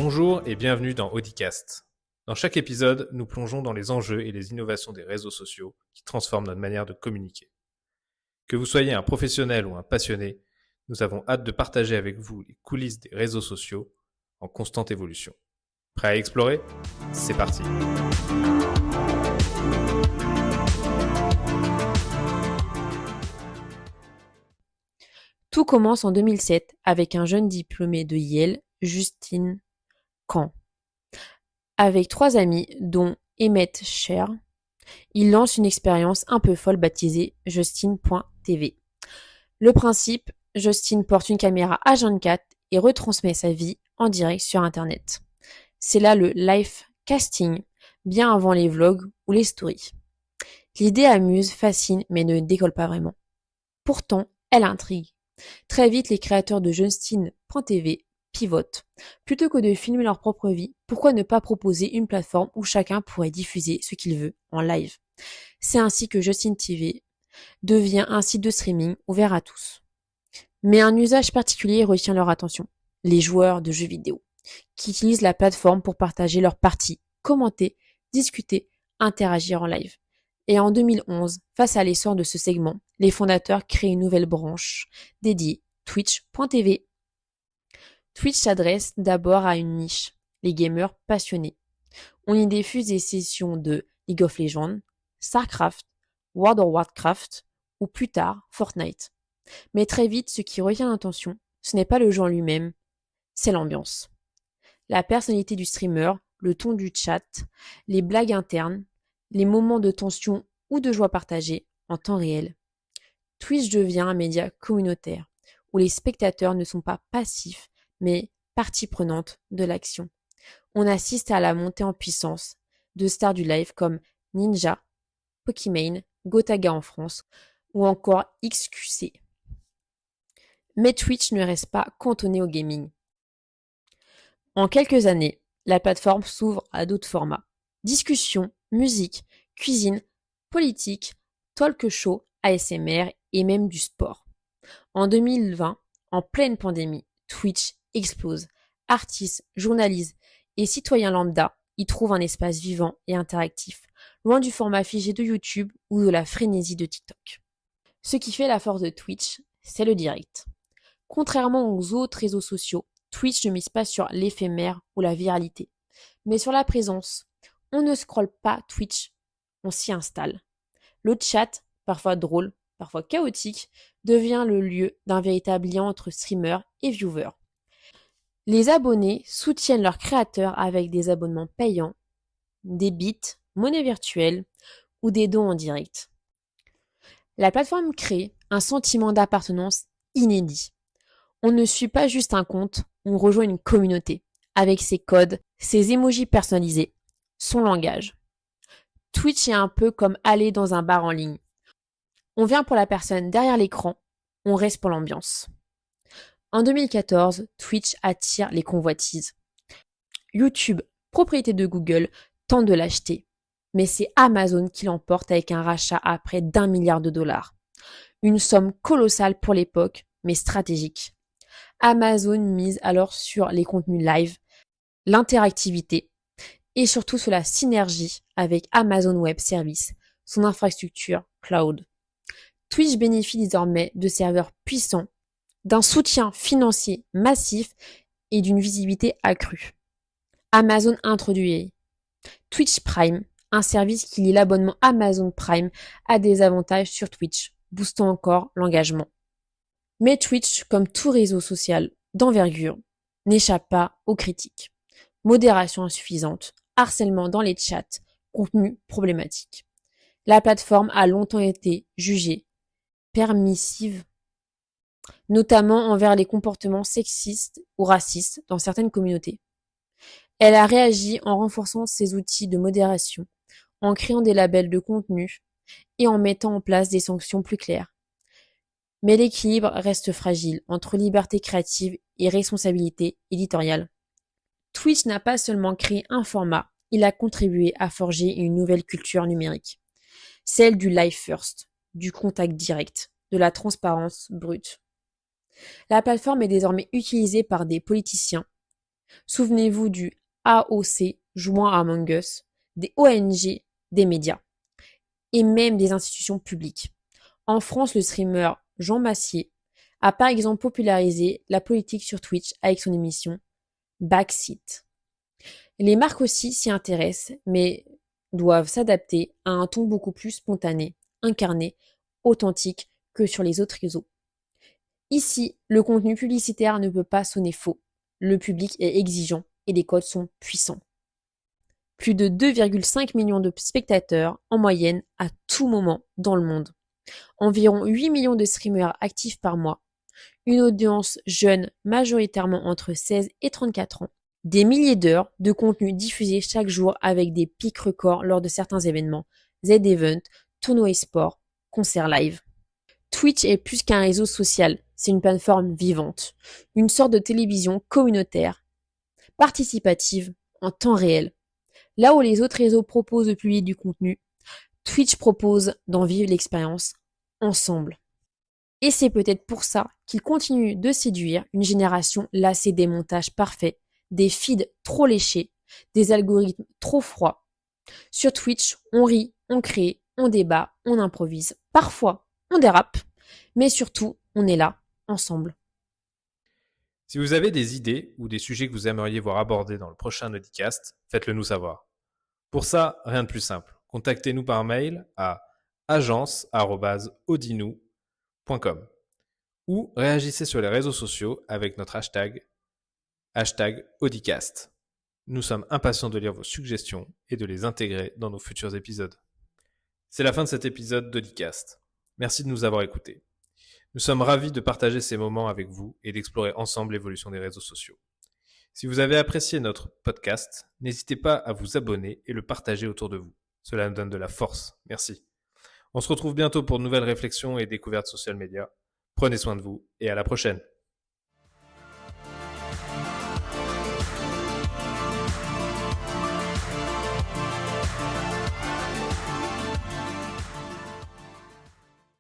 Bonjour et bienvenue dans Audicast. Dans chaque épisode, nous plongeons dans les enjeux et les innovations des réseaux sociaux qui transforment notre manière de communiquer. Que vous soyez un professionnel ou un passionné, nous avons hâte de partager avec vous les coulisses des réseaux sociaux en constante évolution. Prêt à explorer ? C'est parti. Tout commence en 2007 avec un jeune diplômé de Yale, Justin Kan. Avec 3 amis, dont Emmett Shear, il lance une expérience un peu folle baptisée Justin.tv. Le principe, Justin porte une caméra H24 et retransmet sa vie en direct sur Internet. C'est là le live casting, bien avant les vlogs ou les stories. L'idée amuse, fascine, mais ne décolle pas vraiment. Pourtant, elle intrigue. Très vite, les créateurs de Justin.tv pivotent. Plutôt que de filmer leur propre vie, pourquoi ne pas proposer une plateforme où chacun pourrait diffuser ce qu'il veut en live ? C'est ainsi que Justin.tv devient un site de streaming ouvert à tous. Mais un usage particulier retient leur attention, les joueurs de jeux vidéo, qui utilisent la plateforme pour partager leurs parties, commenter, discuter, interagir en live. Et en 2011, face à l'essor de ce segment, les fondateurs créent une nouvelle branche dédiée, Twitch.tv. Twitch s'adresse d'abord à une niche, les gamers passionnés. On y diffuse des sessions de League of Legends, StarCraft, World of Warcraft ou plus tard Fortnite. Mais très vite, ce qui retient l'attention, ce n'est pas le jeu en lui-même, c'est l'ambiance. La personnalité du streamer, le ton du chat, les blagues internes, les moments de tension ou de joie partagés en temps réel. Twitch devient un média communautaire, où les spectateurs ne sont pas passifs, mais partie prenante de l'action. On assiste à la montée en puissance de stars du live comme Ninja, Pokimane, Gotaga en France, ou encore XQC. Mais Twitch ne reste pas cantonné au gaming. En quelques années, la plateforme s'ouvre à d'autres formats. Discussions, musique, cuisine, politique, talk show, ASMR et même du sport. En 2020, en pleine pandémie, Twitch explose. Artistes, journalistes et citoyens lambda y trouvent un espace vivant et interactif, loin du format figé de YouTube ou de la frénésie de TikTok. Ce qui fait la force de Twitch, c'est le direct. Contrairement aux autres réseaux sociaux, Twitch ne mise pas sur l'éphémère ou la viralité, mais sur la présence. On ne scrolle pas Twitch, on s'y installe. Le chat, parfois drôle, parfois chaotique, devient le lieu d'un véritable lien entre streamers et viewers. Les abonnés soutiennent leurs créateurs avec des abonnements payants, des bits, monnaie virtuelle ou des dons en direct. La plateforme crée un sentiment d'appartenance inédit. On ne suit pas juste un compte, on rejoint une communauté, avec ses codes, ses emojis personnalisés, son langage. Twitch est un peu comme aller dans un bar en ligne. On vient pour la personne derrière l'écran, on reste pour l'ambiance. En 2014, Twitch attire les convoitises. YouTube, propriété de Google, tente de l'acheter. Mais c'est Amazon qui l'emporte avec un rachat à près d'1 milliard de dollars. Une somme colossale pour l'époque, mais stratégique. Amazon mise alors sur les contenus live, l'interactivité et surtout sur la synergie avec Amazon Web Services, son infrastructure cloud. Twitch bénéficie désormais de serveurs puissants, d'un soutien financier massif et d'une visibilité accrue. Amazon introduit Twitch Prime, un service qui lie l'abonnement Amazon Prime à des avantages sur Twitch, boostant encore l'engagement. Mais Twitch, comme tout réseau social d'envergure, n'échappe pas aux critiques. Modération insuffisante, harcèlement dans les chats, contenu problématique. La plateforme a longtemps été jugée permissive, notamment envers les comportements sexistes ou racistes dans certaines communautés. Elle a réagi en renforçant ses outils de modération, en créant des labels de contenu et en mettant en place des sanctions plus claires. Mais l'équilibre reste fragile entre liberté créative et responsabilité éditoriale. Twitch n'a pas seulement créé un format, il a contribué à forger une nouvelle culture numérique. Celle du live first, du contact direct, de la transparence brute. La plateforme est désormais utilisée par des politiciens, Souvenez-vous du AOC, joint à Among Us, des ONG, des médias et même des institutions publiques. En France, le streamer Jean Massier a par exemple popularisé la politique sur Twitch avec son émission Backseat. Les marques aussi s'y intéressent, mais doivent s'adapter à un ton beaucoup plus spontané, incarné, authentique que sur les autres réseaux. Ici, le contenu publicitaire ne peut pas sonner faux. Le public est exigeant et les codes sont puissants. Plus de 2,5 millions de spectateurs en moyenne à tout moment dans le monde. Environ 8 millions de streamers actifs par mois. Une audience jeune majoritairement entre 16 et 34 ans. Des milliers d'heures de contenu diffusé chaque jour avec des pics records lors de certains événements, Z-Event, tournois e-sport, concerts live. Twitch est plus qu'un réseau social, c'est une plateforme vivante, une sorte de télévision communautaire, participative, en temps réel. Là où les autres réseaux proposent de publier du contenu, Twitch propose d'en vivre l'expérience ensemble. Et c'est peut-être pour ça qu'il continue de séduire une génération lassée des montages parfaits, des feeds trop léchés, des algorithmes trop froids. Sur Twitch, on rit, on crée, on débat, on improvise. Parfois, on dérape, mais surtout, on est là, ensemble. Si vous avez des idées ou des sujets que vous aimeriez voir abordés dans le prochain Audicast, faites-le nous savoir. Pour ça, rien de plus simple. Contactez-nous par mail à agence@audinou.com ou réagissez sur les réseaux sociaux avec notre hashtag Audicast. Nous sommes impatients de lire vos suggestions et de les intégrer dans nos futurs épisodes. C'est la fin de cet épisode d'Audicast. Merci de nous avoir écoutés. Nous sommes ravis de partager ces moments avec vous et d'explorer ensemble l'évolution des réseaux sociaux. Si vous avez apprécié notre podcast, n'hésitez pas à vous abonner et le partager autour de vous. Cela nous donne de la force. Merci. On se retrouve bientôt pour de nouvelles réflexions et découvertes social media. Prenez soin de vous et à la prochaine.